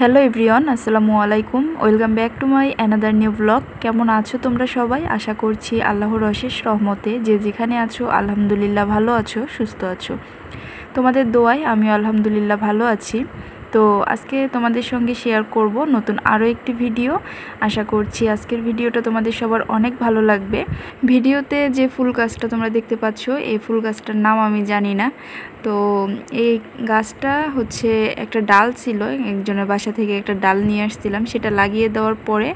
Hello everyone, আসসালামু আলাইকুম। Welcome back to my another new blog. কেমন আছো তোমরা সবাই? আশা করছি আল্লাহর অশেষ রহমতে যে যেখানে আছো আলহামদুলিল্লাহ ভালো আছো, সুস্থ আছো। তোমাদের দোয়ায় আমিও আলহামদুলিল্লাহ ভালো আছি। তো আজকে তোমাদের সঙ্গে শেয়ার করব নতুন আরও একটি ভিডিও। আশা করছি আজকের ভিডিওটা তোমাদের সবার অনেক ভালো লাগবে। ভিডিওতে যে ফুল গাছটা তোমরা দেখতে পাচ্ছ, এই ফুল গাছটার নাম আমি জানি না। তো এই গাছটা হচ্ছে একটা ডাল ছিল, একজনের বাসা থেকে একটা ডাল নিয়ে আসছিলাম। সেটা লাগিয়ে দেওয়ার পরে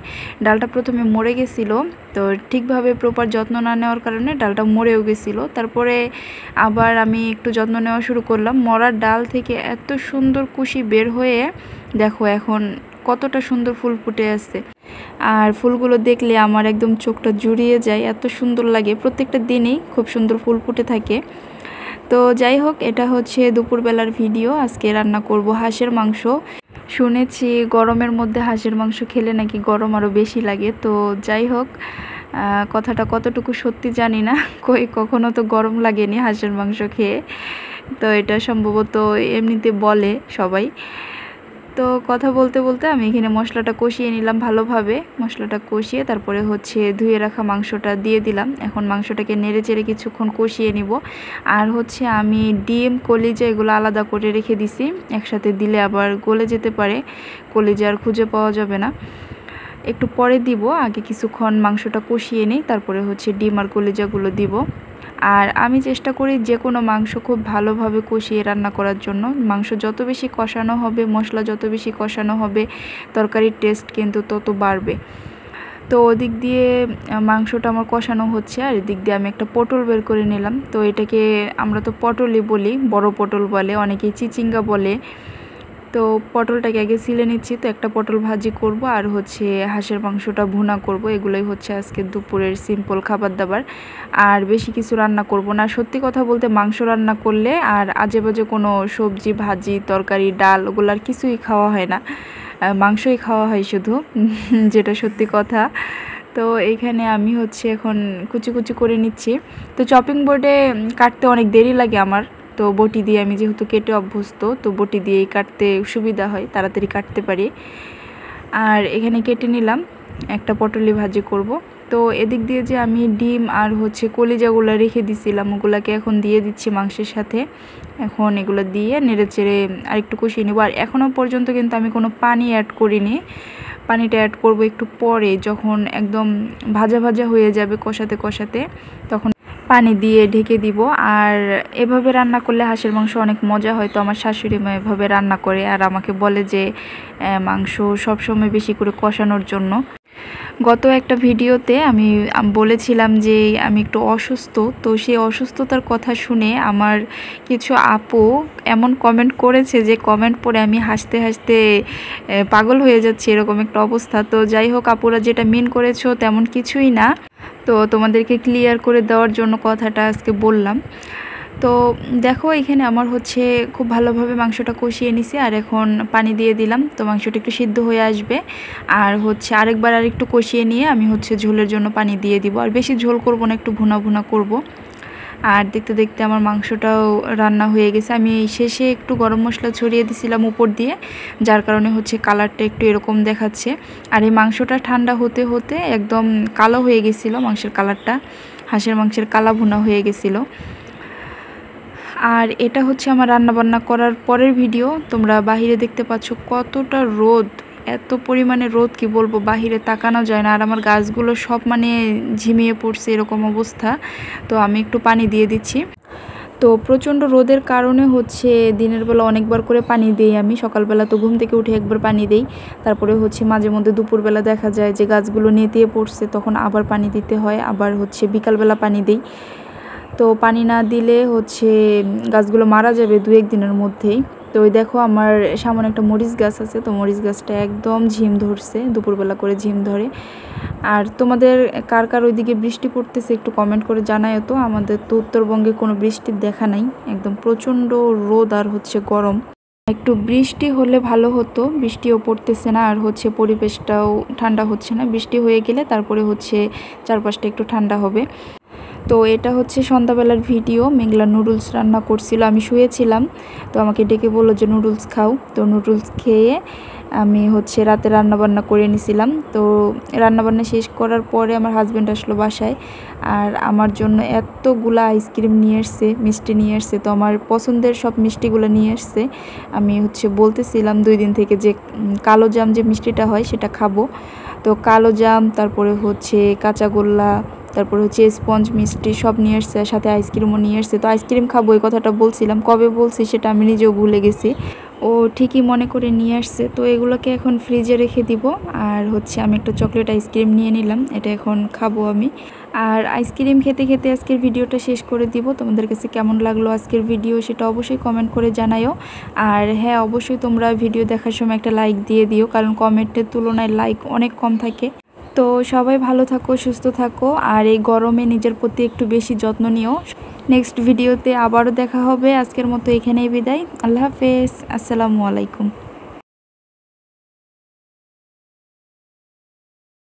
ডালটা প্রথমে মরে গেছিলো। তো ঠিকভাবে প্রপার যত্ন না নেওয়ার কারণে ডালটা মরেও গেছিলো। তারপরে আবার আমি একটু যত্ন নেওয়া শুরু করলাম। মরার ডাল থেকে এত সুন্দর কুশি বের হয়ে দেখো এখন কতটা সুন্দর ফুল ফুটে আসছে। আর ফুলগুলো দেখলে আমার একদম চোখটা জুড়িয়ে যায়, এত সুন্দর লাগে। প্রত্যেকটা দিনেই খুব সুন্দর ফুল ফুটে থাকে। তো যাই হোক, এটা হচ্ছে দুপুরবেলার ভিডিও। আজকে রান্না করব হাঁসের মাংস। শুনেছি গরমের মধ্যে হাঁসের মাংস খেলে নাকি গরম আরও বেশি লাগে। তো যাই হোক, কথাটা কতটুকু সত্যি জানি না, কখনো তো গরম লাগেনি হাঁসের মাংস খেয়ে। তো এটা সম্ভবত এমনিতে বলে সবাই। তো কথা বলতে বলতে আমি এখানে মশলাটা কষিয়ে নিলাম ভালোভাবে। মশলাটা কষিয়ে তারপরে হচ্ছে ধুয়ে রাখা মাংসটা দিয়ে দিলাম। এখন মাংসটাকে নেড়ে চেড়ে কিছুক্ষণ কষিয়ে নিব। আর হচ্ছে আমি ডিম, কলিজা এগুলো আলাদা করে রেখে দিছি, একসাথে দিলে আবার গলে যেতে পারে, কলিজা আর খুঁজে পাওয়া যাবে না। একটু পরে দিব, আগে কিছুক্ষণ মাংসটা কষিয়ে নিই, তারপরে হচ্ছে ডিম আর কলিজাগুলো দিব। আর আমি চেষ্টা করি যে কোনো মাংস খুব ভালোভাবে কষিয়ে রান্না করার জন্য। মাংস যত বেশি কষানো হবে, মশলা যত বেশি কষানো হবে, তরকারির টেস্ট কিন্তু তত বাড়বে। তো ওদিক দিয়ে মাংসটা আমার কষানো হচ্ছে, আর এদিক দিয়ে আমি একটা পটল বের করে নিলাম। তো এটাকে আমরা তো পটলই বলি, বড় পটল বলে, অনেকেই চিচিঙ্গা বলে। তো পটলটাকে আগে সিলে নিচ্ছি। তো একটা পটল ভাজি করব আর হচ্ছে হাঁসের মাংসটা ভুনা করব। এগুলোই হচ্ছে আজকে দুপুরের সিম্পল খাবার দাবার। আর বেশি কিছু রান্না করব না। সত্যি কথা বলতে মাংস রান্না করলে আর আজে বাজে কোনো সবজি, ভাজি, তরকারি, ডাল ওগুলার কিছুই খাওয়া হয় না, মাংসই খাওয়া হয় শুধু, যেটা সত্যি কথা। তো এইখানে আমি হচ্ছে এখন কুচি কুচি করে নিচ্ছি। তো চপিং বোর্ডে কাটতে অনেক দেরি লাগে আমার। তো বটি দিয়ে আমি যেহেতু কেটে অভ্যস্ত, তো বটি দিয়েই কাটতে সুবিধা হয়, তাড়াতাড়ি কাটতে পারি। আর এখানে কেটে নিলাম, একটা পটলি ভাজি করব। তো এদিক দিয়ে যে আমি ডিম আর হচ্ছে কলিজাগুলো রেখে দিছিলাম, ওগুলাকে এখন দিয়ে দিচ্ছি মাংসের সাথে। এখন এগুলো দিয়ে নেড়ে চেড়ে আর একটু কষিয়ে নেব। আর এখনও পর্যন্ত কিন্তু আমি কোনো পানি অ্যাড করিনি। পানিটা অ্যাড করব একটু পরে, যখন একদম ভাজা ভাজা হয়ে যাবে কষাতে কষাতে, তখন পানি দিয়ে ঢেকে দিব। আর এভাবে রান্না করলে হাঁসের মাংস অনেক মজা হয়। তো আমার শাশুড়ি মা এভাবে রান্না করে আর আমাকে বলে যে মাংস সবসময় বেশি করে কষানোর জন্য। গত একটা ভিডিওতে আমি বলেছিলাম যে আমি একটু অসুস্থ। তো সেই অসুস্থতার কথা শুনে আমার কিছু আপু এমন কমেন্ট করেছে যে কমেন্ট পড়ে আমি হাসতে হাসতে পাগল হয়ে যাচ্ছি, এরকম একটা অবস্থা। তো যাই হোক, আপুরা যেটা মিন করেছো তেমন কিছুই না। তো তোমাদেরকে ক্লিয়ার করে দেওয়ার জন্য কথাটা আজকে বললাম। তো দেখো, এখানে আমার হচ্ছে খুব ভালোভাবে মাংসটা কষিয়ে নিছি। আর এখন পানি দিয়ে দিলাম। তো মাংসটা একটু সিদ্ধ হয়ে আসবে। আর হচ্ছে আরেকবার আর একটু কষিয়ে নিয়ে আমি হচ্ছে ঝোলের জন্য পানি দিয়ে দিব। আর বেশি ঝোল করব না, একটু ভুনা ভুনা করব। আর দেখতে দেখতে আমার মাংসটাও রান্না হয়ে গেছে। আমি শেষে একটু গরম মশলা ছড়িয়ে দিছিলাম উপর দিয়ে, যার কারণে হচ্ছে কালারটা একটু এরকম দেখাচ্ছে। আর এই মাংসটা ঠান্ডা হতে হতে একদম কালো হয়ে গেছিলো মাংসের কালারটা, হাঁসের মাংসের কালা ভুনা হয়ে গেছিলো। আর এটা হচ্ছে আমার রান্নাবান্না করার পরের ভিডিও। তোমরা বাহিরে দেখতে পাচ্ছ কতটা রোদ, এত পরিমাণে রোদ কি বলবো, বাহিরে তাকানো যায় না। আর আমার গাছগুলো সব মানে ঝিমিয়ে পড়ছে, এরকম অবস্থা। তো আমি একটু পানি দিয়ে দিচ্ছি। তো প্রচণ্ড রোদের কারণে হচ্ছে দিনের বেলা অনেকবার করে পানি দিই আমি। সকালবেলা তো ঘুম থেকে উঠে একবার পানি দিই, তারপরে হচ্ছে মাঝে মধ্যে দুপুরবেলা দেখা যায় যে গাছগুলো নেতিয়ে পড়ছে, তখন আবার পানি দিতে হয়। আবার হচ্ছে বিকালবেলা পানি দিই। তো পানি না দিলে হচ্ছে গাছগুলো মারা যাবে 2-1 দিনের মধ্যেই। তো ওই দেখো, আমার সামনে একটা মরিচ গাছ আছে। তো মরিচ গাছটা একদম ঝিম ধরছে, দুপুরবেলা করে ঝিম ধরে। আর তোমাদের কার কার ওইদিকে বৃষ্টি পড়তেছে একটু কমেন্ট করে জানায়। তো আমাদের তো উত্তরবঙ্গে কোনো বৃষ্টির দেখা নাই, একদম প্রচণ্ড রোদ আর হচ্ছে গরম। একটু বৃষ্টি হলে ভালো হতো, বৃষ্টিও পড়তেছে না। আর হচ্ছে পরিবেশটাও ঠান্ডা হচ্ছে না। বৃষ্টি হয়ে গেলে তারপরে হচ্ছে চারপাশটা একটু ঠান্ডা হবে। তো এটা হচ্ছে সন্ধ্যাবেলার ভিডিও। মেঘলা নুডলস রান্না করছিল, আমি শুয়েছিলাম, তো আমাকে ডেকে বললো যে নুডলস খাও। তো নুডলস খেয়ে আমি হচ্ছে রাতে রান্নাবান্না করে নিয়েছিলাম। তো রান্নাবান্না শেষ করার পরে আমার হাজব্যান্ড আসলো বাসায়, আর আমার জন্য এতগুলা আইসক্রিম নিয়ে এসছে, মিষ্টি নিয়ে এসছে। তো আমার পছন্দের সব মিষ্টিগুলো নিয়ে এসছে। আমি হচ্ছে বলতেছিলাম 2 দিন থেকে যে কালো জাম যে মিষ্টিটা হয় সেটা খাবো। তো কালো জাম, তারপরে হচ্ছে কাঁচাগোল্লা, তারপরে হচ্ছে স্পঞ্জ মিষ্টি সব নিয়ে এসছে, সাথে আইসক্রিমও নিয়ে এসছে। তো আইসক্রিম খাবো এই কথাটা বলছিলাম, কবে বলছি সেটা আমি নিজেও ভুলে গেছি। ও ঠিকই মনে করে নিয়ে আসছে। তো এগুলোকে এখন ফ্রিজে রেখে দিব। আর হচ্ছে আমি একটা চকলেট আইসক্রিম নিয়ে নিলাম, এটা এখন খাবো আমি। আর আইসক্রিম খেতে খেতে আজকের ভিডিওটা শেষ করে দিব। তোমাদের কাছে কেমন লাগলো আজকের ভিডিও সেটা অবশ্যই কমেন্ট করে জানাইও। আর হ্যাঁ, অবশ্যই তোমরা ভিডিও দেখার সময় একটা লাইক দিয়ে দিও, কারণ কমেন্টের তুলনায় লাইক অনেক কম থাকে। তো সবাই ভালো থাকো, সুস্থ থাকো, আর এই গরমে নিজের প্রতি একটু বেশি যত্ন নিও। নেক্সট ভিডিওতে আবারও দেখা হবে। আজকের মতো এখানেই বিদায়। আল্লাহ হাফেজ, আসসালামু আলাইকুম।